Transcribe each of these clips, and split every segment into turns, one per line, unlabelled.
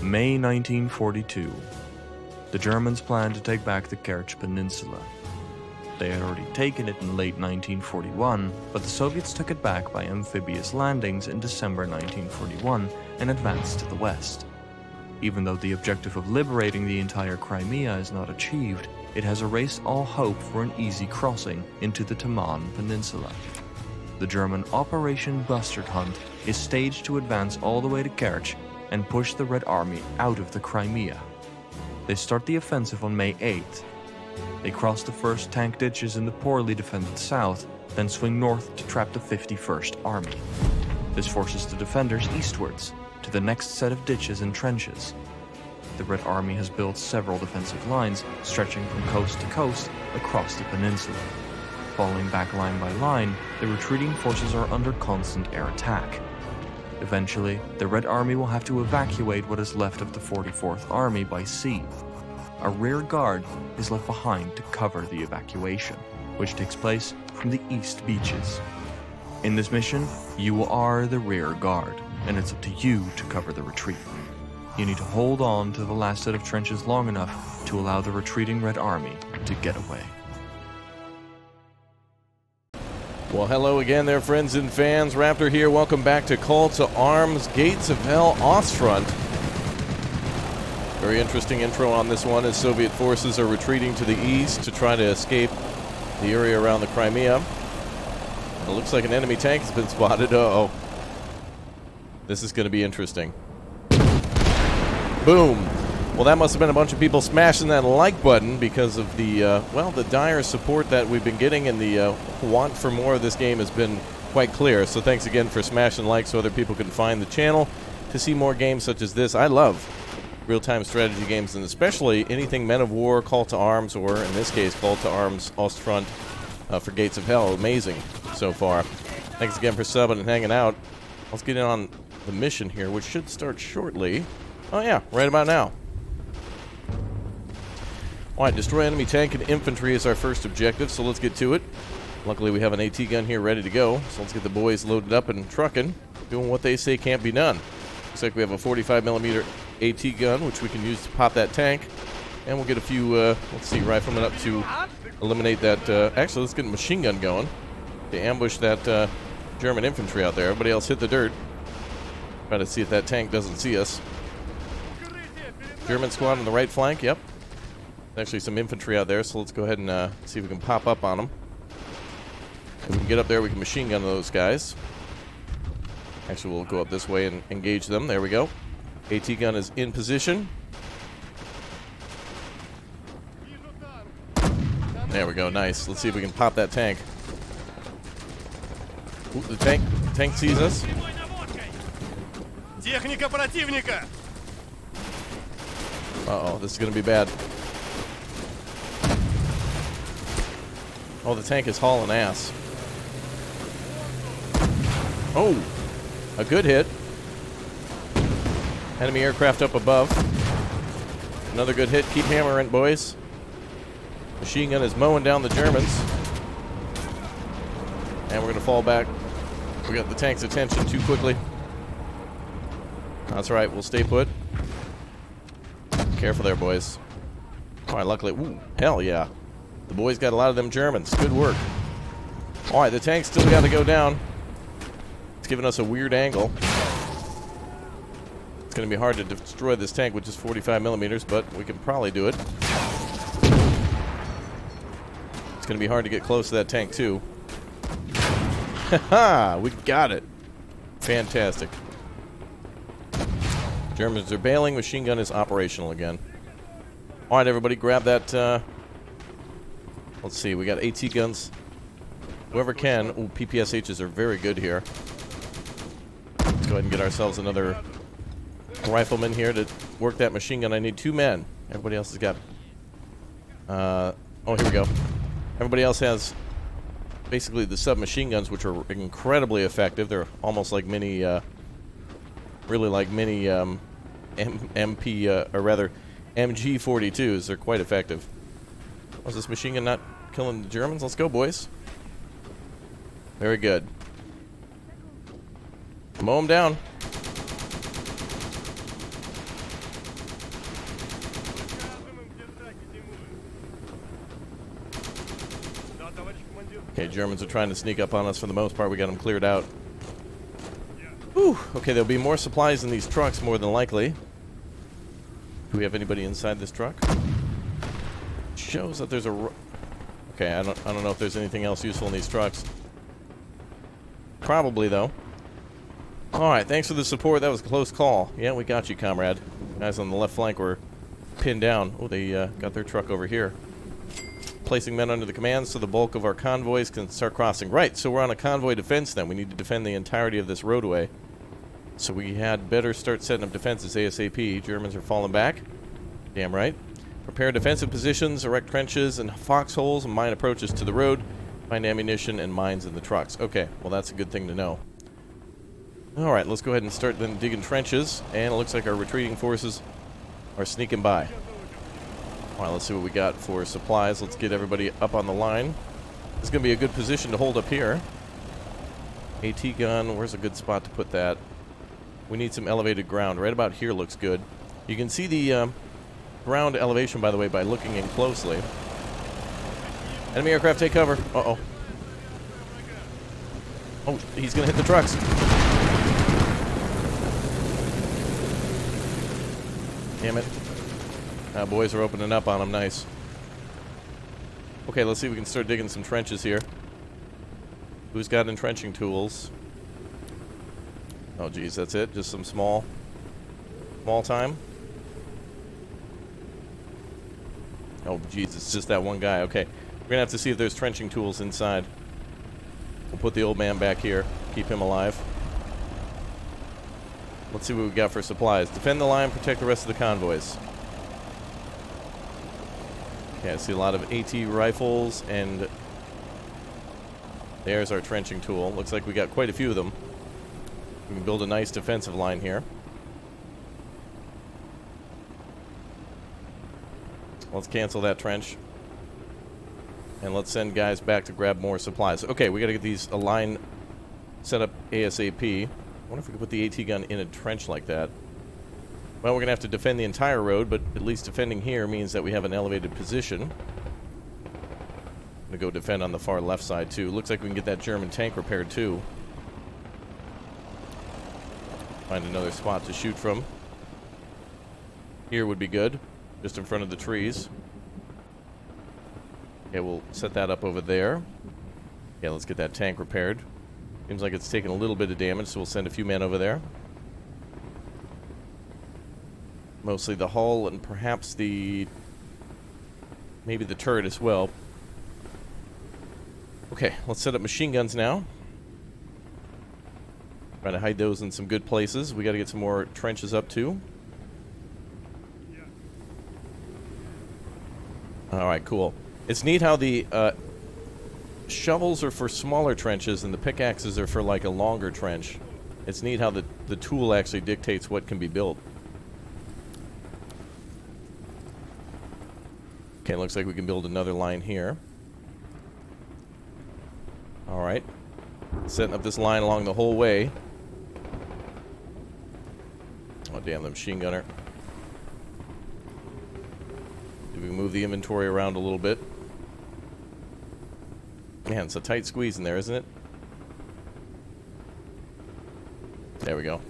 May 1942. The Germans planned to take back the Kerch Peninsula. They had already taken it in late 1941, but the Soviets took it back by amphibious landings in December 1941 and advanced to the west. Even though the objective of liberating the entire Crimea is not achieved, it has erased all hope for an easy crossing into the Taman Peninsula. The German Operation Bustard Hunt is staged to advance all the way to Kerch and push the Red Army out of the Crimea. They start the offensive on May 8th. They cross the first tank ditches in the poorly defended south, then swing north to trap the 51st Army. This forces the defenders eastwards, to the next set of ditches and trenches. The Red Army has built several defensive lines stretching from coast to coast across the peninsula. Falling back line by line, the retreating forces are under constant air attack. Eventually, the Red Army will have to evacuate what is left of the 44th Army by sea. A rear guard is left behind to cover the evacuation, which takes place from the east beaches. In this mission, you are the rear guard, and it's up to you to cover the retreat. You need to hold on to the last set of trenches long enough to allow the retreating Red Army to get away.
Well, hello again there, friends and fans. Raptor here. Welcome back to Call to Arms, Gates of Hell, Ostfront. Very interesting intro on this one as Soviet forces are retreating to the east to try to escape the area around the Crimea. It looks like an enemy tank has been spotted. Uh-oh. This is going to be interesting. Boom. Well, that must have been a bunch of people smashing that like button because of the, the dire support that we've been getting, and the want for more of this game has been quite clear. So thanks again for smashing like so other people can find the channel to see more games such as this. I love real-time strategy games, and especially anything Men of War, Call to Arms, or in this case, Call to Arms Ostfront for Gates of Hell. Amazing so far. Thanks again for subbing and hanging out. Let's get in on the mission here, which should start shortly. Oh yeah, right about now. Alright, destroy enemy tank and infantry is our first objective, so let's get to it. Luckily we have an AT gun here ready to go, so let's get the boys loaded up and trucking, doing what they say can't be done. Looks like we have a 45mm AT gun, which we can use to pop that tank, and we'll get a few, riflemen up to eliminate that. Actually, let's get a machine gun going to ambush that German infantry out there. Everybody else hit the dirt. Try to see if that tank doesn't see us. German squad on the right flank, yep. Actually some infantry out there, so let's go ahead and see if we can pop up on them. If we can get up there, we can machine gun those guys. Actually, we'll go up this way and engage them. There we go. AT gun is in position. There we go, nice. Let's see if we can pop that tank. Ooh, the tank sees us. Uh-oh, this is going to be bad. Oh, the tank is hauling ass. Oh, a good hit. Enemy aircraft up above. Another good hit. Keep hammering, boys. Machine gun is mowing down the Germans. And we're going to fall back. We got the tank's attention too quickly. That's right, we'll stay put. Careful there, boys. Alright, luckily... Ooh, hell yeah. The boys got a lot of them Germans. Good work. Alright, the tank's still got to go down. It's giving us a weird angle. It's going to be hard to destroy this tank with just 45mm, but we can probably do it. It's going to be hard to get close to that tank, too. Haha! We got it. Fantastic. Germans are bailing. Machine gun is operational again. Alright, everybody, grab that... Let's see, we got AT guns. Whoever can. Ooh, PPSHs are very good here. Let's go ahead and get ourselves another rifleman here to work that machine gun. I need 2 men. Everybody else has got... oh, here we go. Everybody else has basically the submachine guns, which are incredibly effective. They're almost like mini... really like mini MG42s. They're quite effective. Was this machine gun not killing the Germans? Let's go, boys. Very good. Mow them down. Okay, Germans are trying to sneak up on us for the most part. We got them cleared out. Whew. Okay, there'll be more supplies in these trucks, more than likely. Do we have anybody inside this truck? Shows that there's a... Okay, I don't know if there's anything else useful in these trucks. Probably, though. Alright, thanks for the support. That was a close call. Yeah, we got you, comrade. Guys on the left flank were pinned down. Oh, they got their truck over here. Placing men under the command so the bulk of our convoys can start crossing. Right, so we're on a convoy defense then. We need to defend the entirety of this roadway. So we had better start setting up defenses ASAP. Germans are falling back. Damn right. Prepare defensive positions, erect trenches and foxholes, and mine approaches to the road. Find ammunition and mines in the trucks. Okay, well that's a good thing to know. Alright, let's go ahead and start then digging trenches. And it looks like our retreating forces are sneaking by. Alright, let's see what we got for supplies. Let's get everybody up on the line. This is going to be a good position to hold up here. AT gun, where's a good spot to put that? We need some elevated ground. Right about here looks good. You can see the ground elevation, by the way, by looking in closely. Enemy aircraft, take cover. Uh-oh. Oh, he's going to hit the trucks. Damn it. Boys are opening up on them. Nice. Okay, let's see if we can start digging some trenches here. Who's got entrenching tools? Oh, geez, that's it? Just some small time? Oh, geez, it's just that one guy. Okay. We're going to have to see if there's trenching tools inside. We'll put the old man back here. Keep him alive. Let's see what we got for supplies. Defend the line, protect the rest of the convoys. Okay, I see a lot of AT rifles, and there's our trenching tool. Looks like we got quite a few of them. We can build a nice defensive line here. Let's cancel that trench. And let's send guys back to grab more supplies. Okay, we got to get these line set up ASAP. I wonder if we can put the AT gun in a trench like that. Well, we're going to have to defend the entire road, but at least defending here means that we have an elevated position. I'm going to go defend on the far left side, too. Looks like we can get that German tank repaired, too. Find another spot to shoot from. Here would be good, just in front of the trees. Okay, we'll set that up over there. Yeah, let's get that tank repaired. Seems like it's taking a little bit of damage, so we'll send a few men over there. Mostly the hull and perhaps maybe the turret as well. Okay, let's set up machine guns now. Try to hide those in some good places. We got to get some more trenches up too. Alright, cool. It's neat how the shovels are for smaller trenches and the pickaxes are for like a longer trench. It's neat how the tool actually dictates what can be built. Okay, looks like we can build another line here. Alright. Setting up this line along the whole way. Oh, damn, the machine gunner. If we can move the inventory around a little bit. Man, it's a tight squeeze in there, isn't it? There we go.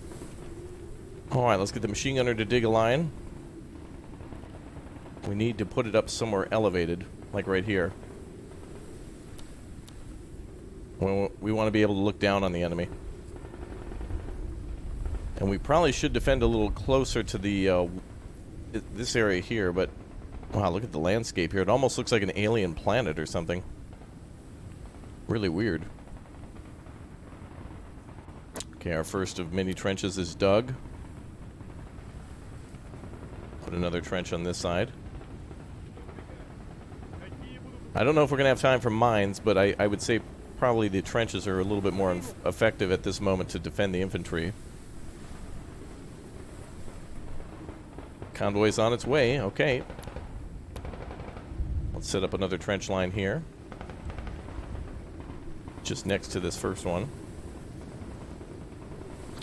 Alright, let's get the machine gunner to dig a line. We need to put it up somewhere elevated, like right here. We want to be able to look down on the enemy. And we probably should defend a little closer to the this area here, but wow, look at the landscape here. It almost looks like an alien planet or something. Really weird. Okay, our first of many trenches is dug. Put another trench on this side. I don't know if we're going to have time for mines, but I would say probably the trenches are a little bit more effective at this moment to defend the infantry. Convoy's on its way. Okay. Let's set up another trench line here. Just next to this first one.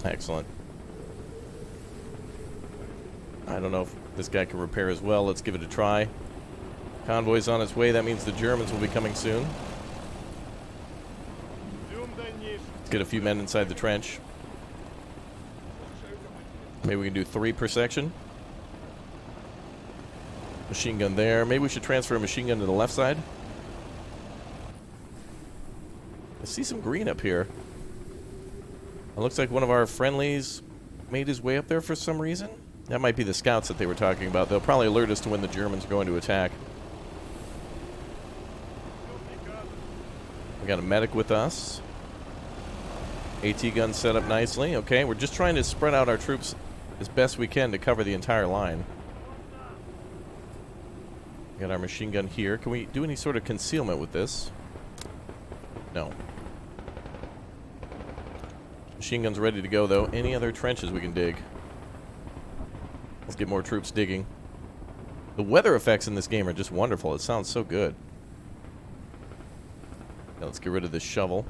Excellent. I don't know if this guy can repair as well. Let's give it a try. Convoy's on its way. That means the Germans will be coming soon. Get a few men inside the trench. Maybe we can do 3 per section. Machine gun there. Maybe we should transfer a machine gun to the left side. I see some green up here. It looks like one of our friendlies made his way up there for some reason. That might be the scouts that they were talking about. They'll probably alert us to when the Germans are going to attack. We got a medic with us. AT gun set up nicely. Okay, we're just trying to spread out our troops as best we can to cover the entire line. Got our machine gun here. Can we do any sort of concealment with this? No. Machine gun's ready to go, though. Any other trenches we can dig? Let's get more troops digging. The weather effects in this game are just wonderful. It sounds so good. Now let's get rid of this shovel.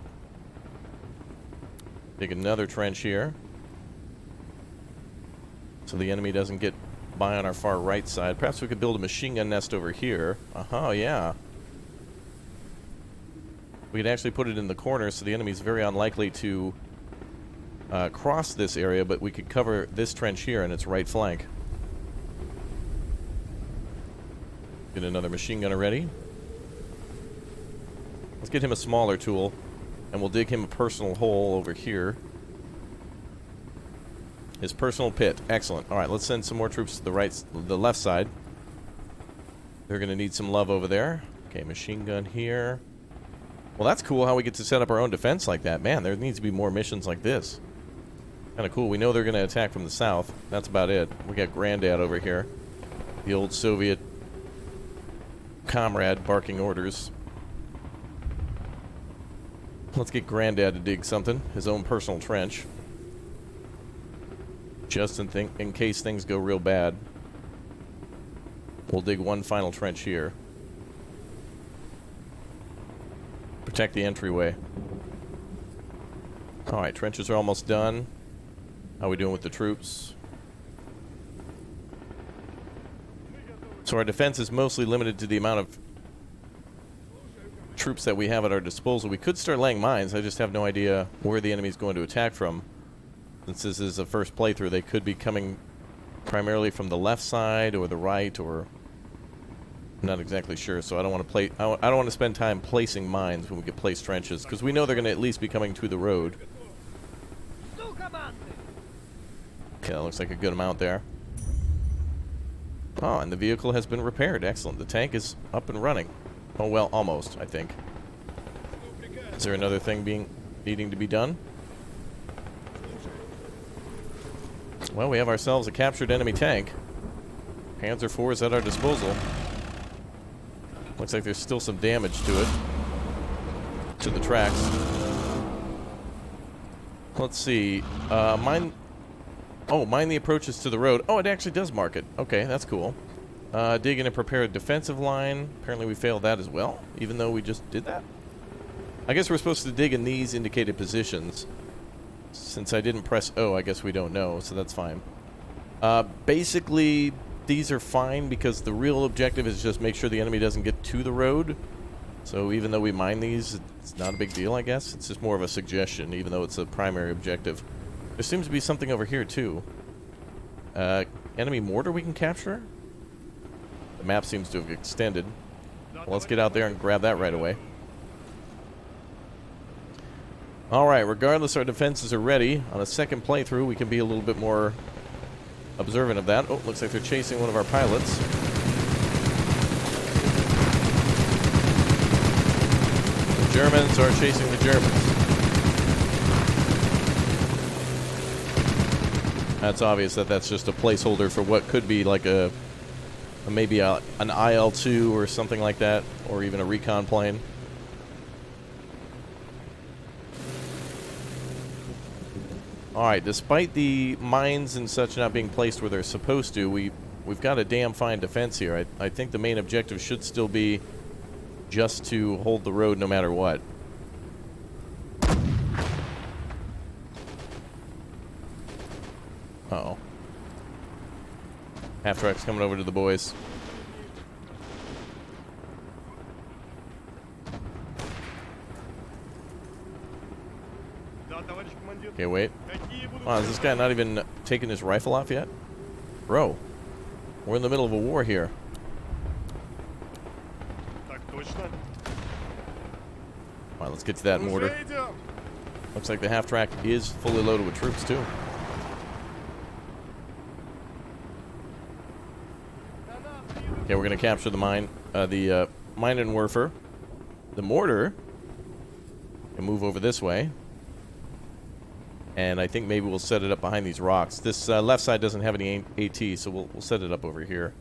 Dig another trench here, so the enemy doesn't get by on our far right side. Perhaps we could build a machine gun nest over here. Yeah. We could actually put it in the corner, so the enemy's very unlikely to cross this area, but we could cover this trench here in its right flank. Get another machine gunner ready. Let's get him a smaller tool, and we'll dig him a personal hole over here. His personal pit. Excellent. All right, let's send some more troops to the left side. They're going to need some love over there. Okay, machine gun here. Well, that's cool how we get to set up our own defense like that. Man, there needs to be more missions like this. Kind of cool. We know they're going to attack from the south. That's about it. We got Granddad over here. The old Soviet comrade barking orders. Let's get Granddad to dig something. His own personal trench. Just in case things go real bad. We'll dig one final trench here. Protect the entryway. Alright, trenches are almost done. How are we doing with the troops? So our defense is mostly limited to the amount of troops that we have at our disposal. We could start laying mines. I just have no idea where the enemy's going to attack from. Since this is a first playthrough, they could be coming primarily from the left side or the right, or I'm not exactly sure. So I don't want to I don't want to spend time placing mines when we could place trenches, because we know they're going to at least be coming to the road. Okay, that looks like a good amount there. Oh, and the vehicle has been repaired. Excellent. The tank is up and running. Oh, well, almost, I think. Is there another thing needing to be done? Well, we have ourselves a captured enemy tank. Panzer IV is at our disposal. Looks like there's still some damage to it. To the tracks. Let's see. Mine the approaches to the road. Oh, it actually does mark it. Okay, that's cool. Dig in and prepare a defensive line. Apparently we failed that as well, even though we just did that. I guess we're supposed to dig in these indicated positions. Since I didn't press O, I guess we don't know, so that's fine. Basically, these are fine because the real objective is just make sure the enemy doesn't get to the road. So even though we mine these, it's not a big deal, I guess. It's just more of a suggestion, even though it's a primary objective. There seems to be something over here, too. Enemy mortar we can capture? The map seems to have extended. Well, let's get out there and grab that right away. Alright, regardless, our defenses are ready. On a second playthrough, we can be a little bit more observant of that. Oh, looks like they're chasing one of our pilots. The Germans are chasing the Germans. That's obvious that that's just a placeholder for what could be like maybe an IL-2 or something like that, or even a recon plane. Alright, despite the mines and such not being placed where they're supposed to, we've got a damn fine defense here. I think the main objective should still be just to hold the road no matter what. Uh-oh. Half-track's coming over to the boys. Okay, wait. Oh, is this guy not even taking his rifle off yet? Bro, we're in the middle of a war here. Alright, let's get to that mortar. Looks like the half-track is fully loaded with troops, too. Okay, we're going to capture the mine and Werfer. The mortar and move over this way. And I think maybe we'll set it up behind these rocks. This left side doesn't have any AT, so we'll set it up over here.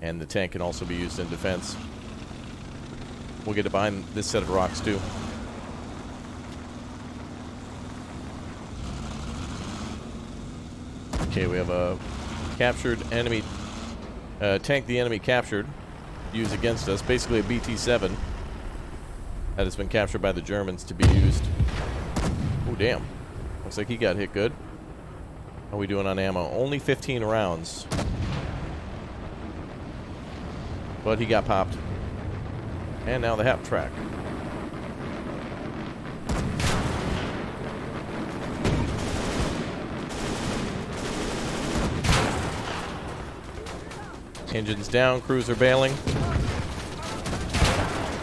And the tank can also be used in defense. We'll get it behind this set of rocks, too. Okay, we have a captured enemy... tank the enemy captured. Used against us. Basically a BT-7. That has been captured by the Germans to be used. Oh, damn. Looks like he got hit good. How are we doing on ammo? Only 15 rounds. But he got popped. And now the half track. Engines down, cruiser bailing.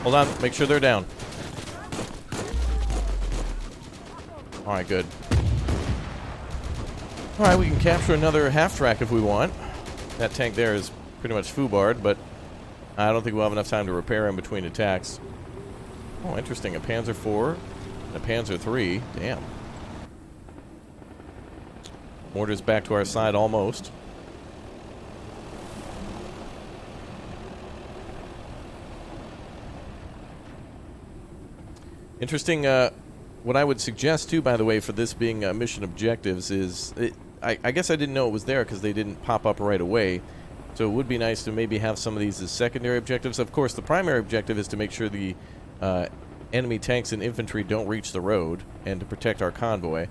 Hold on, make sure they're down. Alright, good. Alright, we can capture another half-track if we want. That tank there is pretty much foobarred, but I don't think we'll have enough time to repair him between attacks. Oh, interesting. A Panzer IV and a Panzer III. Damn. Mortar's back to our side almost. Interesting, what I would suggest, too, by the way, for this being mission objectives is... I guess I didn't know it was there because they didn't pop up right away. So it would be nice to maybe have some of these as secondary objectives. Of course, the primary objective is to make sure the enemy tanks and infantry don't reach the road and to protect our convoy.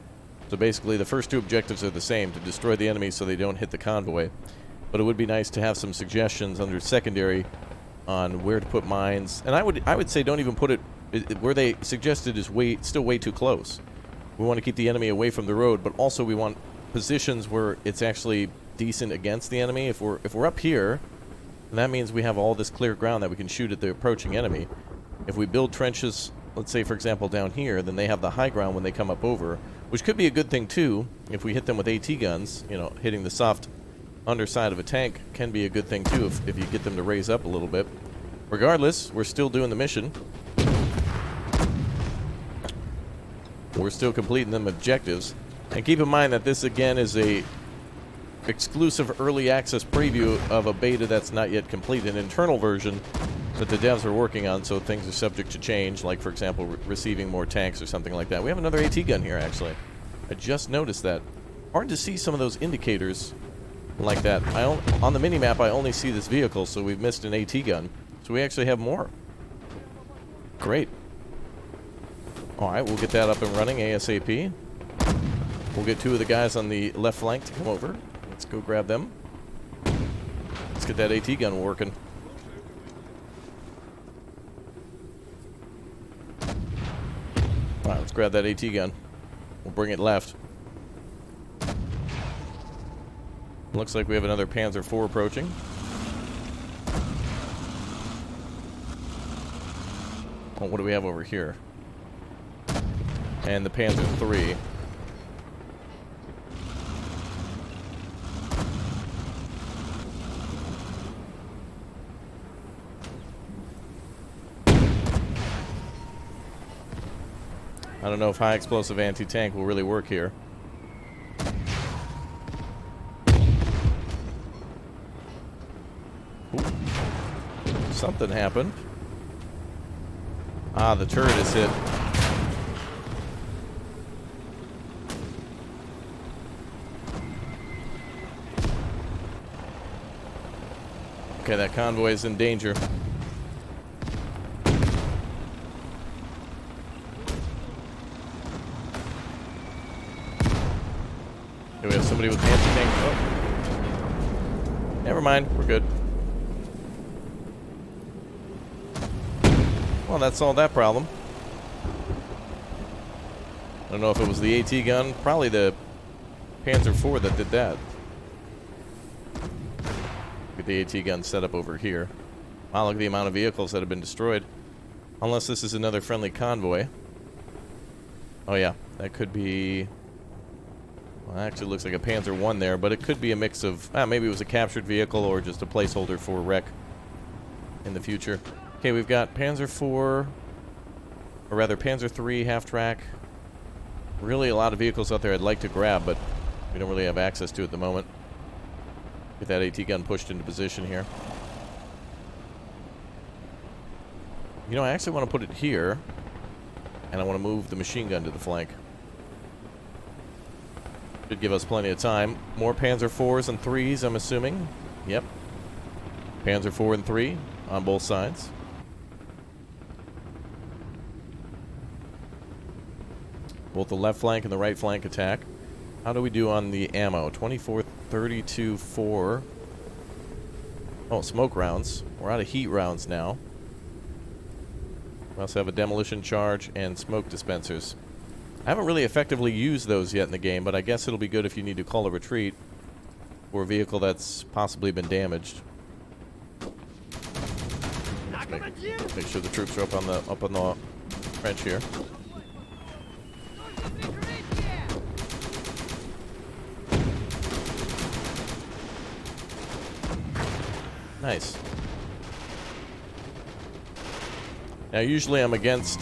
So basically, the first two objectives are the same, to destroy the enemy so they don't hit the convoy. But it would be nice to have some suggestions under secondary on where to put mines. And I would say don't even put it... where they suggested is still way too close. We want to keep the enemy away from the road, but also we want positions where it's actually decent against the enemy. If we're up here, that means we have all this clear ground that we can shoot at the approaching enemy. If we build trenches, let's say for example down here, then they have the high ground when they come up over, which could be a good thing too. If we hit them with AT guns, you know, hitting the soft underside of a tank can be a good thing too if you get them to raise up a little bit. Regardless, we're still doing the mission. We're still completing them objectives. And keep in mind that this again is a exclusive early access preview of a beta that's not yet complete, an internal version that the devs are working on, so things are subject to change, like for example receiving more tanks or something like that. We have another AT gun here actually. I just noticed that. Hard to see some of those indicators like that. On the minimap I only see this vehicle, so we've missed an AT gun. So we actually have more. Great. Alright, we'll get that up and running ASAP. We'll get two of the guys on the left flank to come over. Let's go grab them. Let's get that AT gun working. Alright, let's grab that AT gun. We'll bring it left. Looks like we have another Panzer IV approaching. Oh, what do we have over here? And the Panzer III. I don't know if high explosive anti-tank will really work here. Ooh. Something happened. Ah, the turret is hit. Okay, that convoy is in danger. Okay, we have somebody with anti-tank. Oh. Never mind, we're good. Well, that solved that problem. I don't know if it was the AT gun, probably the Panzer IV that did that. Get the AT gun set up over here. Wow, look at the amount of vehicles that have been destroyed. Unless this is another friendly convoy. Oh yeah, that could be... Well, actually looks like a Panzer I there, but it could be a mix of... maybe it was a captured vehicle or just a placeholder for wreck in the future. Okay, we've got Panzer IV, or rather Panzer III half-track. Really a lot of vehicles out there I'd like to grab, but we don't really have access to at the moment. Get that AT gun pushed into position here. You know, I actually want to put it here, and I want to move the machine gun to the flank. Should give us plenty of time. More Panzer IVs and IIIs, I'm assuming. Yep. Panzer IV and III on both sides. Both the left flank and the right flank attack. How do we do on the ammo? 24, 32, 4. Oh, smoke rounds. We're out of heat rounds now. We also have a demolition charge and smoke dispensers. I haven't really effectively used those yet in the game, but I guess it'll be good if you need to call a retreat for a vehicle that's possibly been damaged. Make sure the troops are up on the trench here. Nice. Now, usually I'm against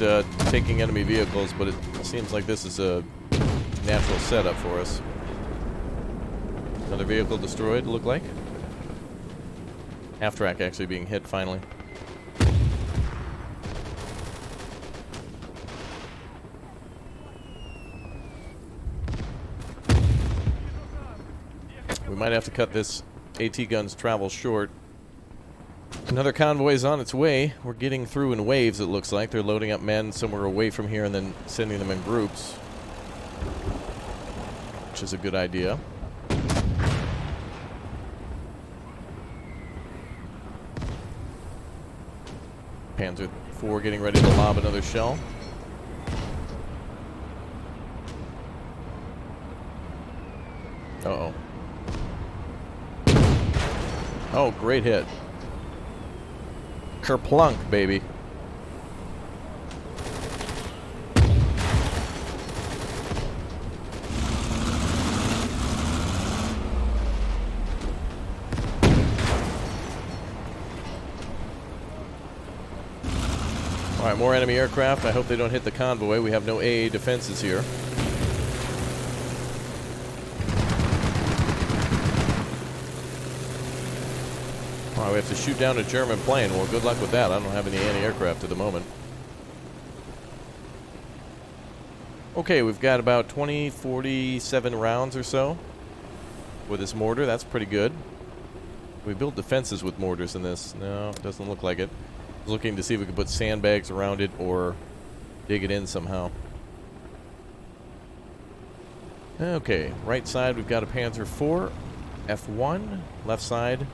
taking enemy vehicles, but it seems like this is a natural setup for us. Another vehicle destroyed, look like. Half-track actually being hit finally. We might have to cut this AT gun's travel short. Another convoy is on its way. We're getting through in waves, it looks like. They're loading up men somewhere away from here and then sending them in groups, which is a good idea. Panzer IV getting ready to lob another shell. Uh-oh. Oh, great hit. Kerplunk, baby. Alright, more enemy aircraft. I hope they don't hit the convoy. We have no AA defenses here. We have to shoot down a German plane. Well, good luck with that. I don't have any anti-aircraft at the moment. Okay, we've got about 47 rounds or so with this mortar. That's pretty good. We build defenses with mortars in this. No, it doesn't look like it. I was looking to see if we could put sandbags around it or dig it in somehow. Okay, right side we've got a Panzer IV, F1. Left side,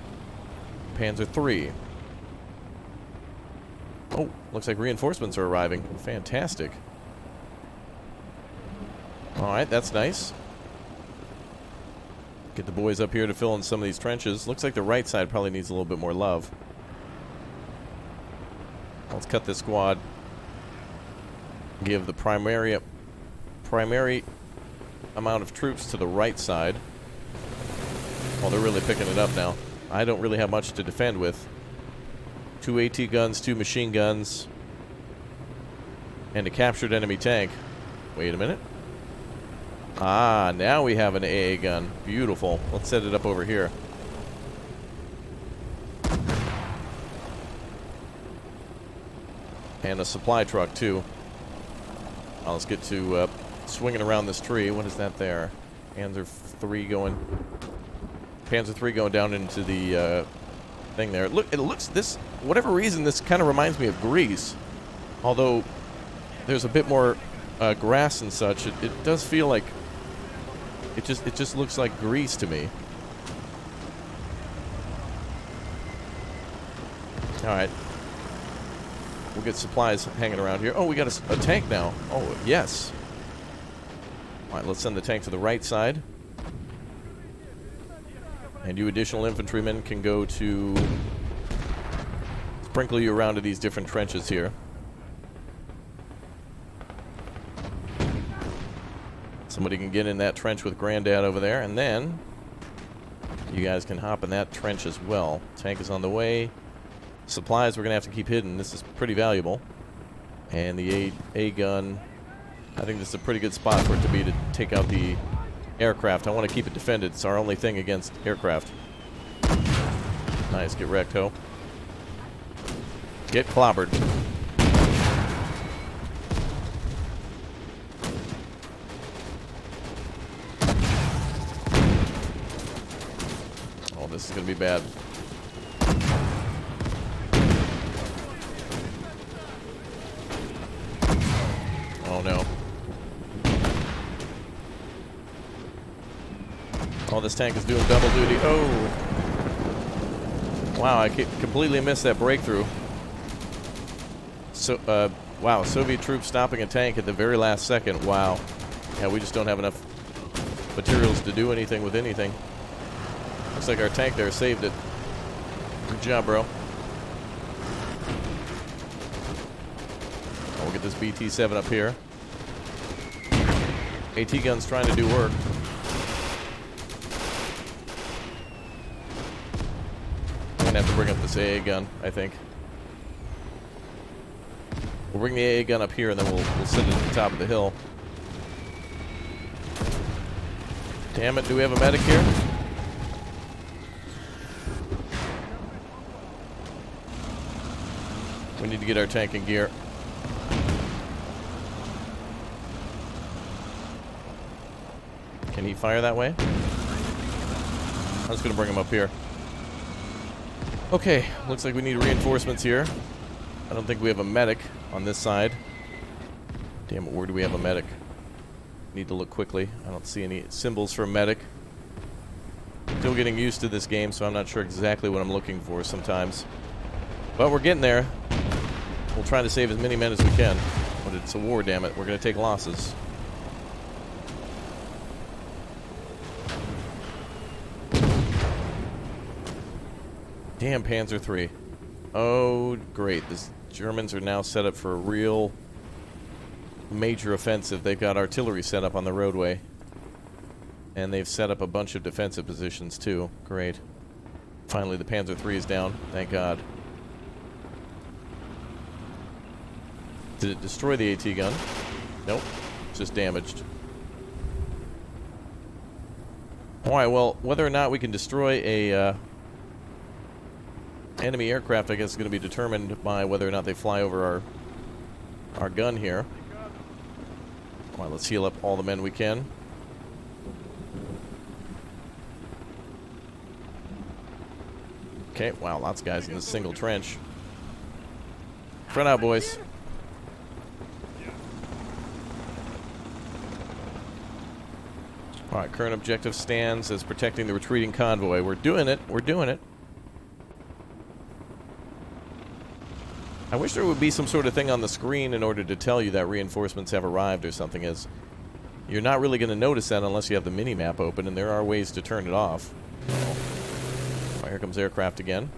Panzer III. Oh, looks like reinforcements are arriving. Fantastic. Alright, that's nice. Get the boys up here to fill in some of these trenches. Looks like the right side probably needs a little bit more love. Let's cut this squad. Give the primary amount of troops to the right side. Oh, they're really picking it up now. I don't really have much to defend with. 2 AT guns, 2 machine guns, and a captured enemy tank. Wait a minute. Ah, now we have an AA gun. Beautiful. Let's set it up over here. And a supply truck, too. Now let's get to swinging around this tree. What is that there? Panzer III going... Panzer III going down into the thing there. Look, it looks... this... whatever reason, this kind of reminds me of Greece. Although there's a bit more grass and such, it does feel like... It just looks like Greece to me. Alright. We'll get supplies hanging around here. Oh, we got a tank now. Oh, yes. All right, let's send the tank to the right side. And you additional infantrymen can go to sprinkle you around to these different trenches here. Somebody can get in that trench with Granddad over there, and then you guys can hop in that trench as well. Tank is on the way. Supplies we're going to have to keep hidden. This is pretty valuable. And the A gun, I think this is a pretty good spot for it to be to take out the aircraft. I want to keep it defended. It's our only thing against aircraft. Nice, get wrecked, ho. Get clobbered. Oh, this is going to be bad. Oh, no. Oh, this tank is doing double duty. Oh! Wow, I completely missed that breakthrough. So, wow, Soviet troops stopping a tank at the very last second. Wow. Yeah, we just don't have enough materials to do anything with anything. Looks like our tank there saved it. Good job, bro. Oh, we'll get this BT-7 up here. AT gun's trying to do work. I'm gonna have to bring up this AA gun, I think. We'll bring the AA gun up here, and then we'll sit it at the top of the hill. Damn it, do we have a medic here? We need to get our tank in gear. Can he fire that way? I'm just gonna bring him up here. Okay, looks like we need reinforcements here. I don't think we have a medic on this side. Damn it, where do we have a medic? Need to look quickly. I don't see any symbols for a medic. Still getting used to this game, so I'm not sure exactly what I'm looking for sometimes. But we're getting there. We'll try to save as many men as we can. But it's a war, damn it. We're going to take losses. Damn Panzer III. Oh, great. The Germans are now set up for a real major offensive. They've got artillery set up on the roadway. And they've set up a bunch of defensive positions, too. Great. Finally, the Panzer III is down. Thank God. Did it destroy the AT gun? Nope. It's just damaged. Alright, well, whether or not we can destroy a enemy aircraft, I guess, is going to be determined by whether or not they fly over our gun here. Alright, let's heal up all the men we can. Okay, wow, lots of guys in this single trench. Front out, boys. Alright, current objective stands as protecting the retreating convoy. We're doing it. We're doing it. I wish there would be some sort of thing on the screen in order to tell you that reinforcements have arrived or something. As you're not really going to notice that unless you have the mini-map open, and there are ways to turn it off. Oh, here comes aircraft again.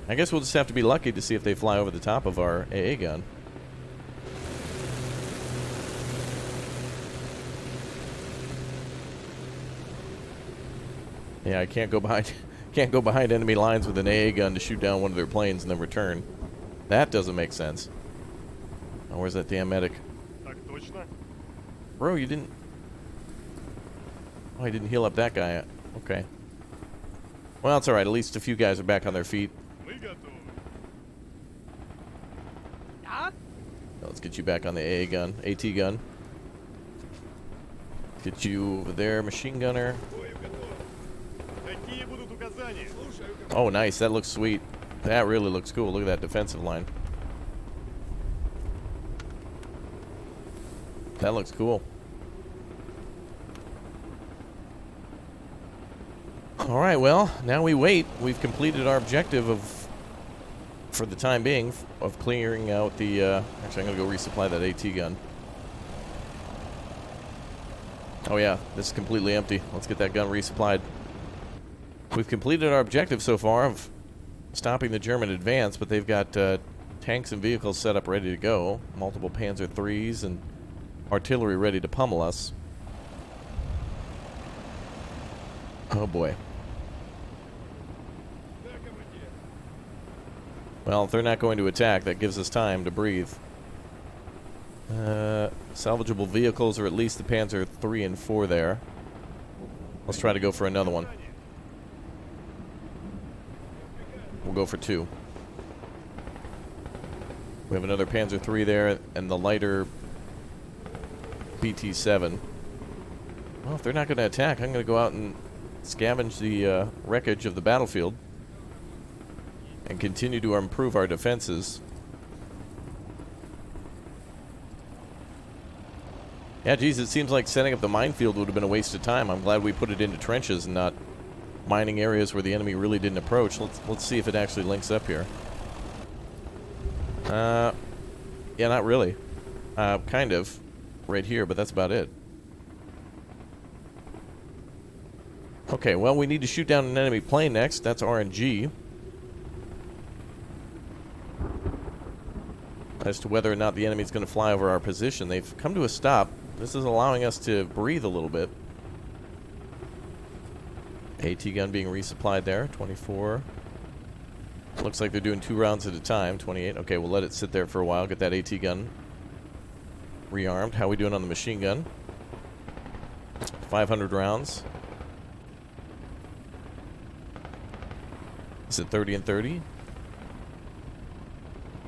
I guess we'll just have to be lucky to see if they fly over the top of our AA gun. Yeah, I can't go behind enemy lines with an AA gun to shoot down one of their planes and then return. That doesn't make sense. Oh, where's that damn medic? Bro, you didn't... Oh, I didn't heal up that guy. Okay. Well, it's alright. At least a few guys are back on their feet. Let's get you back on the AA gun. AT gun. Get you over there, machine gunner. Oh, nice. That looks sweet. That really looks cool. Look at that defensive line. That looks cool. Alright, well, now we wait. We've completed our objective of, for the time being, of clearing out the... actually, I'm going to go resupply that AT gun. Oh yeah, this is completely empty. Let's get that gun resupplied. We've completed our objective so far of stopping the German advance, but they've got tanks and vehicles set up ready to go. Multiple Panzer IIIs and artillery ready to pummel us. Oh boy. Well, if they're not going to attack, that gives us time to breathe. Salvageable vehicles, or at least the Panzer III and IV there. Let's try to go for another one. We'll go for 2. We have another Panzer III there, and the lighter BT-7. Well, if they're not going to attack, I'm going to go out and scavenge the wreckage of the battlefield and continue to improve our defenses. Yeah, geez, it seems like setting up the minefield would have been a waste of time. I'm glad we put it into trenches and not mining areas where the enemy really didn't approach. Let's see if it actually links up here. Yeah, not really. Kind of. Right here, but that's about it. Okay, well, we need to shoot down an enemy plane next. That's RNG. As to whether or not the enemy's going to fly over our position. They've come to a stop. This is allowing us to breathe a little bit. AT gun being resupplied there. 24. Looks like they're doing 2 rounds at a time. 28. Okay, we'll let it sit there for a while. Get that AT gun rearmed. How are we doing on the machine gun? 500 rounds. Is it 30 and 30?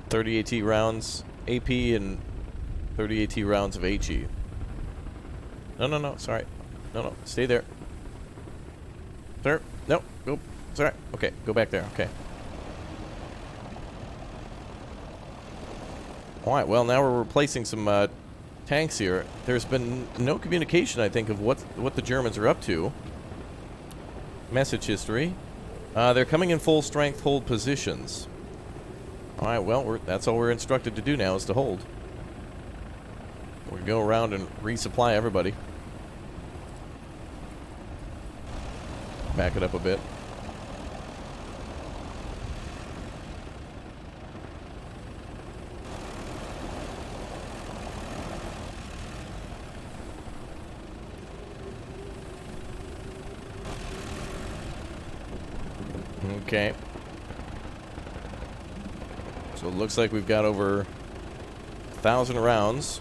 30 AT rounds AP and 30 AT rounds of HE. No, sorry. No, stay there. Sir, no, go. Sorry. Okay, go back there. Okay. Alright, well, now we're replacing some tanks here. There's been no communication, I think, of what the Germans are up to. Message history. They're coming in full strength, hold positions. Alright, well, that's all we're instructed to do now, is to hold. We'll go around and resupply everybody. Back it up a bit. Okay. So it looks like we've got over 1,000 rounds.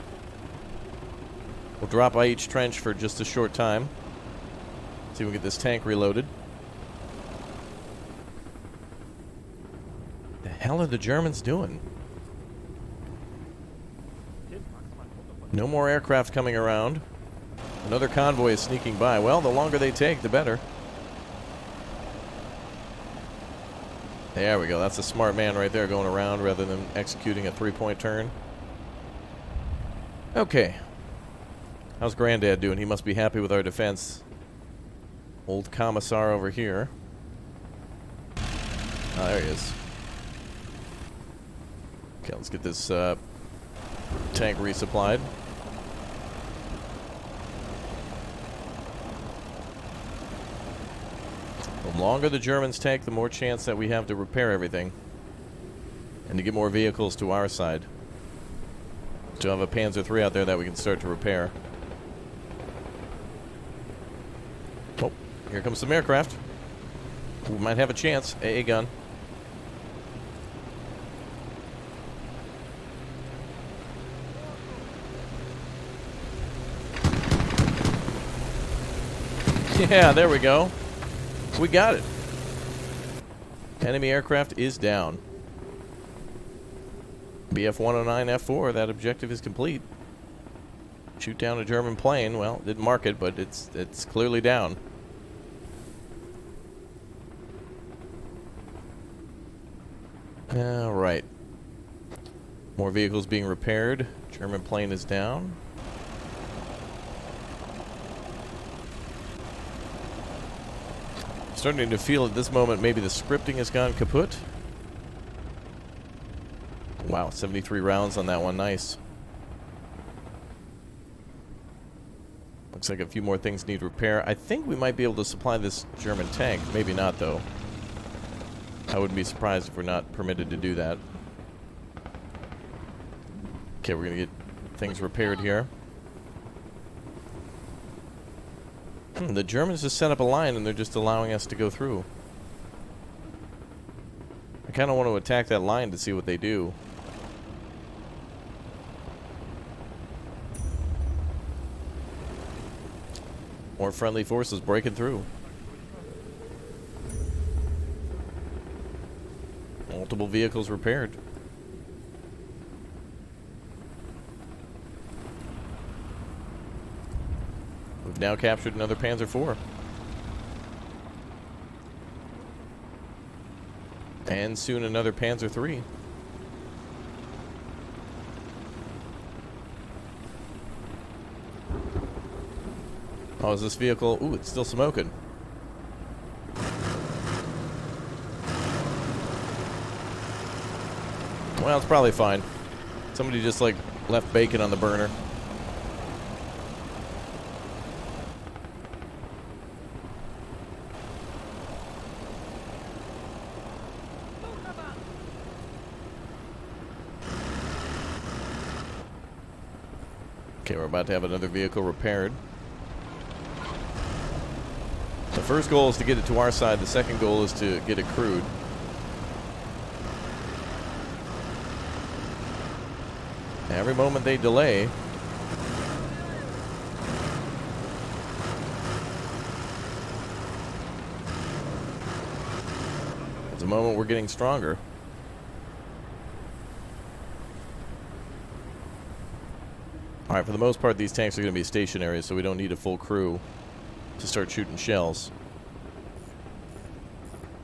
We'll drop by each trench for just a short time. See if we can get this tank reloaded. The hell are the Germans doing? No more aircraft coming around. Another convoy is sneaking by. Well, the longer they take, the better. There we go. That's a smart man right there going around rather than executing a 3-point turn. Okay. How's Granddad doing? He must be happy with our defense. Old Commissar over here. Ah, there he is. Okay, let's get this tank resupplied. The longer the Germans take, the more chance that we have to repair everything. And to get more vehicles to our side. To have a Panzer III out there that we can start to repair. Oh, here comes some aircraft. We might have a chance. AA gun. Yeah, there we go. We got it. Enemy aircraft is down. BF-109F4, that objective is complete. Shoot down a German plane. Well, didn't mark it, but it's clearly down. All right. More vehicles being repaired. German plane is down. Starting to feel at this moment maybe the scripting has gone kaput. Wow, 73 rounds on that one. Nice. Looks like a few more things need repair. I think we might be able to supply this German tank. Maybe not, though. I wouldn't be surprised if we're not permitted to do that. Okay, we're going to get things repaired here. The Germans just set up a line and they're just allowing us to go through. I kind of want to attack that line to see what they do. More friendly forces breaking through. Multiple vehicles repaired. We've now captured another Panzer IV. And soon another Panzer III. Oh, is this vehicle... Ooh, it's still smoking. Well, it's probably fine. Somebody just, like, left bacon on the burner. Okay, we're about to have another vehicle repaired. The first goal is to get it to our side. The second goal is to get it crewed. Every moment they delay, it's a moment we're getting stronger. Alright, for the most part, these tanks are going to be stationary, so we don't need a full crew to start shooting shells.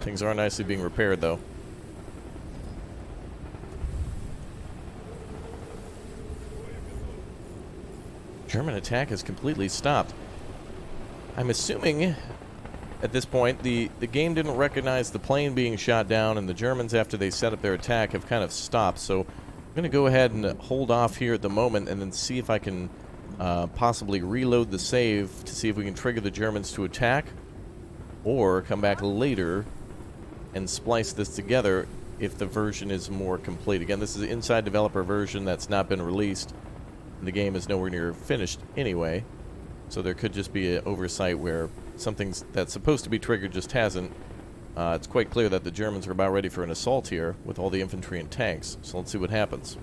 Things are nicely being repaired, though. German attack has completely stopped. I'm assuming at this point the game didn't recognize the plane being shot down, and the Germans, after they set up their attack, have kind of stopped. So I'm going to go ahead and hold off here at the moment and then see if I can possibly reload the save to see if we can trigger the Germans to attack, or come back later and splice this together if the version is more complete. Again, this is an inside developer version that's not been released. The game is nowhere near finished anyway, so there could just be an oversight where something that's supposed to be triggered just hasn't. It's quite clear that the Germans are about ready for an assault here with all the infantry and tanks, so let's see what happens.